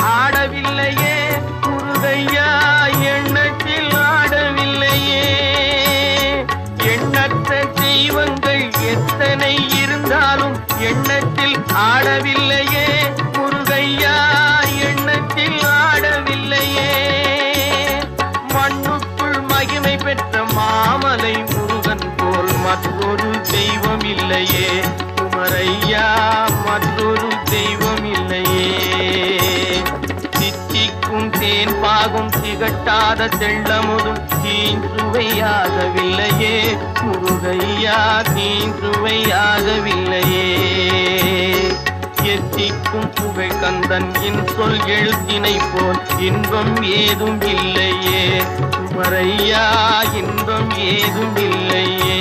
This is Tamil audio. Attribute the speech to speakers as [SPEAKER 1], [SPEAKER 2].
[SPEAKER 1] ஆடவில்லையே முருகையா, எண்ணத்தில் ஆடவில்லையே. எண்ணற்ற தெய்வங்கள் எத்தனை இருந்தாலும் எண்ணத்தில் ஆடவில்லையே முருகையா, எண்ணத்தில் ஆடவில்லையே. மண்ணுக்குள் மகிமை பெற்ற மாமலை முருகன் போல் மற்றொரு தெய்வம் இல்லையே குமரையா, மற்றொரு தெய்வம் இல்லையே. தித்திக்கும் தேன் பாகும் திகட்டாத தெள்ளமுதும் தீஞ்சுவையாகவில்லையே முருகையா, தீஞ்சுவையாகவில்லையே. எத்திக்கும் புகழ் கந்தன் என் சொல் எழுத்தினை போல் இன்பம் ஏதும் இல்லையே குமரையா, இன்பம் ஏதும் இல்லையே.